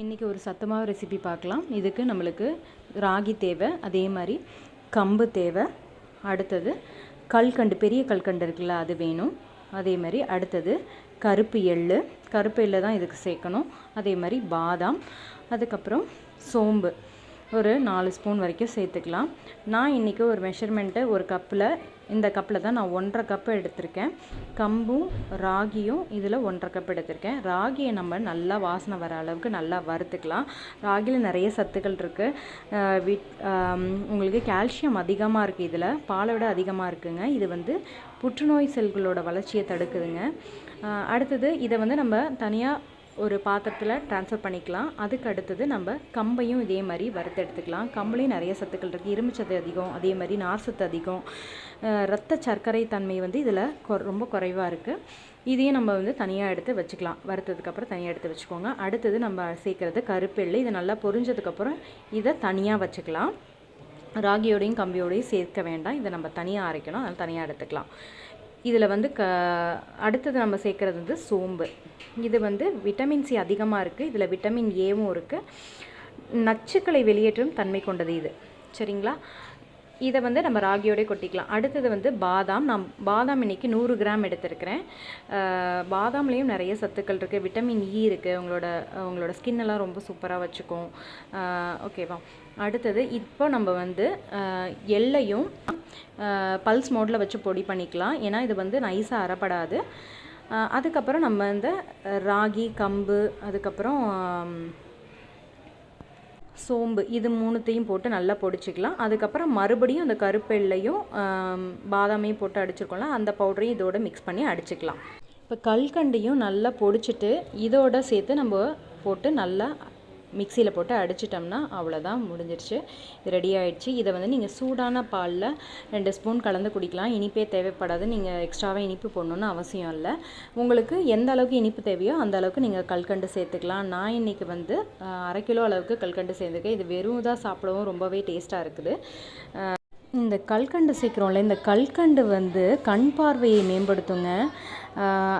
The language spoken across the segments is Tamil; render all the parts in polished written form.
இன்றைக்கி ஒரு சத்துமாவு ரெசிபி பார்க்கலாம். இதுக்கு நம்மளுக்கு ராகி தேவை, அதே மாதிரி கம்பு தேவை. அடுத்தது கல்கண்டு, பெரிய கல்கண்டு இருக்குல்ல, அது வேணும். அதே மாதிரி அடுத்தது கருப்பு எள்ளு தான் இதுக்கு சேர்க்கணும். அதே மாதிரி பாதாம், அதுக்கப்புறம் சோம்பு ஒரு 4 ஸ்பூன் வரைக்கும் சேர்த்துக்கலாம். நான் இன்றைக்கி ஒரு மெஷர்மெண்ட்டு, ஒரு கப்பில், இந்த கப்பில் தான் நான் 1.5 கப்பு எடுத்திருக்கேன். கம்பும் ராகியும் இதில் 1.5 கப் எடுத்திருக்கேன். ராகியை நம்ம நல்லா வாசனை வர அளவுக்கு நல்லா வறுத்துக்கலாம். ராகியில் நிறைய சத்துக்கள் இருக்குது. உங்களுக்கு கால்சியம் அதிகமாக இருக்குது, இதில் பாலை விட அதிகமாக இருக்குதுங்க. இது புற்றுநோய் செல்களோட வளர்ச்சியை தடுக்குதுங்க. அடுத்தது இதை நம்ம தனியாக ஒரு பாத்திரத்தில் ட்ரான்ஸ்ஃபர் பண்ணிக்கலாம். அதுக்கு அடுத்தது நம்ம கம்பையும் இதே மாதிரி வறுத்து எடுத்துக்கலாம். கம்புலேயும் நிறைய சத்துக்கள் இருக்குது. இரும்பு சத்து அதிகம், அதே மாதிரி நார் சத்து அதிகம். இரத்த சர்க்கரை தன்மை இதில் ரொம்ப குறைவாக இருக்குது. இதையும் நம்ம தனியாக எடுத்து வச்சுக்கலாம். வறுத்ததுக்கப்புறம் தனியாக எடுத்து வச்சுக்கோங்க. அடுத்தது நம்ம சேர்க்குறது கருப்பெள்ளு. இது நல்லா பொரிஞ்சதுக்கப்புறம் இதை தனியாக வச்சுக்கலாம். ராகியோடையும் கம்பியோடையும் சேர்க்க வேண்டாம். இதை நம்ம தனியாக அரைக்கணும், அதனால் தனியாக எடுத்துக்கலாம். இதில் அடுத்தது நம்ம சேர்க்குறது சோம்பு. இது விட்டமின் சி அதிகமாக இருக்குது. இதில் விட்டமின் ஏவும் இருக்குது. நச்சுக்களை வெளியேற்றும் தன்மை கொண்டது இது. சரிங்களா? இதை நம்ம ராகியோடய கொட்டிக்கலாம். அடுத்தது பாதாம். நான் பாதாம் இன்றைக்கி 100 கிராம் எடுத்துருக்கிறேன். பாதாம்லேயும் நிறைய சத்துக்கள் இருக்குது. விட்டமின் இ இருக்குது. உங்களோட ஸ்கின்னெல்லாம் ரொம்ப சூப்பராக வச்சுக்கும். ஓகேவா? அடுத்தது இப்போ நம்ம எள்ளையும் பல்ஸ் மோடில் வச்சு பொடி பண்ணிக்கலாம். ஏன்னா இது நைஸாக அரைப்படாது. அதுக்கப்புறம் நம்ம ராகி, கம்பு, அதுக்கப்புறம் சோம்பு, இது 3த்தையும் போட்டு நல்லா பொடிச்சிக்கலாம். அதுக்கப்புறம் மறுபடியும் அந்த கருப்பெள்ளையும் பாதாமையும் போட்டு அடிச்சிருக்கோம்ல, அந்த பவுடரையும் இதோட மிக்ஸ் பண்ணி அடிச்சுக்கலாம். இப்போ கல்கண்டையும் நல்லா பொடிச்சிட்டு இதோட சேர்த்து நம்ம போட்டு நல்லா மிக்சியில் போட்டு அடிச்சிட்டோம்னா அவ்வளோதான், முடிஞ்சிருச்சு. இது ரெடி ஆகிடுச்சு. இதை நீங்கள் சூடான பாலில் 2 ஸ்பூன் கலந்து குடிக்கலாம். இனிப்பே தேவைப்படாது. நீங்கள் எக்ஸ்ட்ராவாக இனிப்பு போடணுன்னு அவசியம் இல்லை. உங்களுக்கு எந்த அளவுக்கு இனிப்பு தேவையோ அந்த அளவுக்கு நீங்கள் கல்கண்டு சேர்த்துக்கலாம். நான் இன்றைக்கி 1/2 கிலோ அளவுக்கு கல்கண்டு சேர்த்துருக்கேன். இது வெறும் தான் சாப்பிடவும் ரொம்பவே டேஸ்ட்டாக இருக்குது. இந்த கல்கண்டு சேர்க்குறோம்ல, இந்த கல்கண்டு கண் பார்வையை மேம்படுத்துங்க.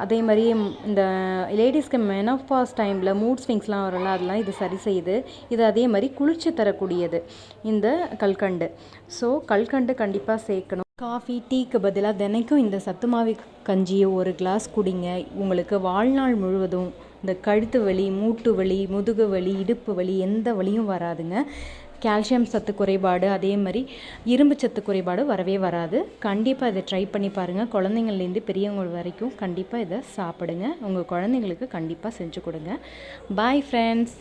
அதே மாதிரி இந்த லேடிஸ்க்கு மெனோபாஸ் டைமில் மூட் ஸ்விங்ஸ்லாம் வரும்ல, அதெல்லாம் இது சரி செய்யுது. இது அதே மாதிரி குளிர்ச்சி தரக்கூடியது இந்த கல்கண்டு. ஸோ கல்கண்டு கண்டிப்பாக சேர்க்கணும். காஃபி, டீக்கு பதிலாக தினைக்கும் இந்த சத்துமாவு கஞ்சியை 1 கிளாஸ் குடிங்க. உங்களுக்கு வாழ்நாள் முழுவதும் இந்த கழுத்து வலி, மூட்டு வலி, முதுகு வலி, இடுப்பு வலி, எந்த வலியும் வராதுங்க. கால்சியம் சத்து குறைபாடு, அதே மாதிரி இரும்பு சத்து குறைபாடு வரவே வராது. கண்டிப்பாக இதை ட்ரை பண்ணி பாருங்கள். குழந்தைங்கள்லேருந்து பெரியவங்க வரைக்கும் கண்டிப்பாக இதை சாப்பிடுங்க. உங்கள் குழந்தைங்களுக்கு கண்டிப்பாக செஞ்சு கொடுங்க. Bye friends.